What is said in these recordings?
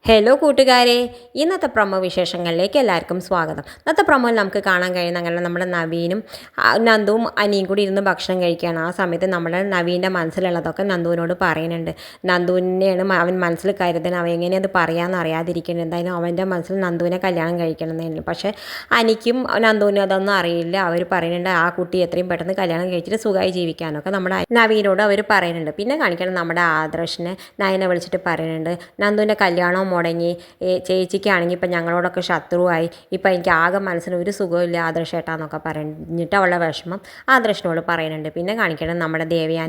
Hello കൂട്ടുകാരെ, ഇന്നത്തെ promo വിശേഷങ്ങളിലേക്ക് എല്ലാവർക്കും സ്വാഗതം. ഇന്നത്തെ പ്രൊമോയിൽ നമുക്ക് കാണാൻ കഴിയുന്ന അങ്ങനെ നമ്മുടെ നവീനും നന്ദുവും അനിയും കൂടി ഇരുന്ന് ഭക്ഷണം കഴിക്കുകയാണ്. ആ സമയത്ത് നമ്മുടെ നവീൻ്റെ മനസ്സിലുള്ളതൊക്കെ നന്ദുവിനോട് പറയുന്നുണ്ട്. നന്ദുവിനെയാണ് അവൻ മനസ്സിൽ കരുതുന്നത്. അവൻ എങ്ങനെയത് പറയാമെന്ന് അറിയാതിരിക്കുന്നത്. എന്തായാലും അവൻ്റെ മനസ്സിൽ നന്ദുവിനെ കല്യാണം കഴിക്കണം എന്നുണ്ട്. പക്ഷേ അനിക്കും നന്ദുവിനും അതൊന്നും അറിയില്ല. അവർ പറയുന്നുണ്ട് ആ കുട്ടി എത്രയും പെട്ടെന്ന് കല്യാണം കഴിച്ചിട്ട് സുഖമായി ജീവിക്കാനൊക്കെ നമ്മുടെ നവീനോട് അവർ പറയുന്നുണ്ട്. പിന്നെ കാണിക്കണം നമ്മുടെ ആദർശിനെ നയനെ വിളിച്ചിട്ട് പറയുന്നുണ്ട്, നന്ദുവിൻ്റെ കല്യാണം മുടങ്ങി, ചേച്ചിക്കാണെങ്കിൽ ഇപ്പം ഞങ്ങളോടൊക്കെ ശത്രുവായി, ഇപ്പം എനിക്ക് ആകെ മനസ്സിന് ഒരു സുഖമില്ല ആദർശേട്ടാന്നൊക്കെ പറഞ്ഞിട്ട് അവളുടെ വിഷമം ആദർശിനോട് പറയുന്നുണ്ട്. പിന്നെ കാണിക്കണം നമ്മുടെ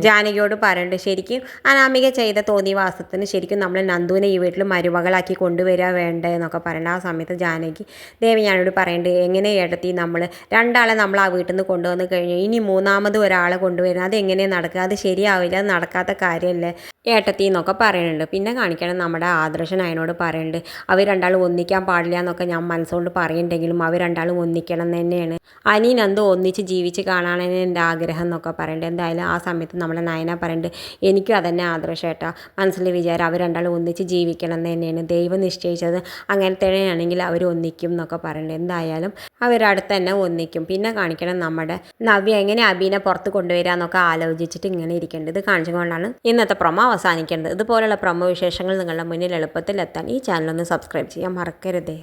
ജാനകിയോട് പറയുന്നുണ്ട്, ശരിക്കും അനാമിക ചെയ്ത തോന്നിവാസത്തിന് ശരിക്കും നമ്മൾ നന്ദുവിനെ ഈ വീട്ടിൽ മരുമകളാക്കി കൊണ്ടുവരിക വേണ്ടേ എന്നൊക്കെ പറയുന്നുണ്ട്. ആ സമയത്ത് ജാനകി ദേവയാനോട് പറയുന്നുണ്ട്, എങ്ങനെ ഏടത്തി നമ്മൾ രണ്ടാളെ നമ്മൾ ആ വീട്ടിൽ നിന്ന് കൊണ്ടുവന്ന് കഴിഞ്ഞു, ഇനി മൂന്നാമത് ഒരാളെ കൊണ്ടുവരുന്നത് അതെങ്ങനെയാണ് നടക്കുക, അത് ശരിയാവില്ല, അത് നടക്കാത്ത കാര്യമല്ലേ ഏട്ടത്തി എന്നൊക്കെ പറയുന്നുണ്ട്. പിന്നെ കാണിക്കണം നമ്മുടെ ആദർശൻ അതിനോട് പറയുന്നുണ്ട്, അവർ രണ്ടാളും ഒന്നിക്കാൻ പാടില്ല എന്നൊക്കെ ഞാൻ മനസ്സുകൊണ്ട് പറയുന്നുണ്ടെങ്കിലും അവർ രണ്ടാളും ഒന്നിക്കണം എന്ന് തന്നെയാണ്, അനി നന്ദു ഒന്നിച്ച് ജീവിച്ച് കാണാനാണ് എൻ്റെ ആഗ്രഹം എന്നൊക്കെ പറയുന്നുണ്ട്. എന്തായാലും ആ സമയത്ത് നമ്മുടെ നയന പറയുന്നുണ്ട്, എനിക്കും അതന്നെ ആദർശേട്ടാ മനസ്സിൽ വിചാരം, അവർ രണ്ടാളും ഒന്നിച്ച് ജീവിക്കണം എന്ന് തന്നെയാണ്, ദൈവം നിശ്ചയിച്ചത് അങ്ങനെ തന്നെയാണെങ്കിൽ അവർ ഒന്നിക്കും എന്നൊക്കെ പറയുന്നുണ്ട്. എന്തായാലും അവരടുത്ത് തന്നെ ഒന്നിക്കും. പിന്നെ കാണിക്കണം നമ്മുടെ നവ്യ എങ്ങനെ അബീനെ പുറത്ത് കൊണ്ടുവരിക എന്നൊക്കെ ആലോചിച്ചിട്ട് ഇങ്ങനെ ഇരിക്കേണ്ടത്. ഇത് കാണിച്ചുകൊണ്ടാണ് ഇന്നത്തെ പ്രൊമോ അവസാനിക്കേണ്ടത്. ഇതുപോലുള്ള പ്രൊമോ വിശേഷങ്ങൾ നിങ്ങളുടെ മുന്നിൽ എളുപ്പത്തിൽ എത്താൻ ഈ ചാനലൊന്ന് സബ്സ്ക്രൈബ് ചെയ്യാൻ മറക്കരുതേ.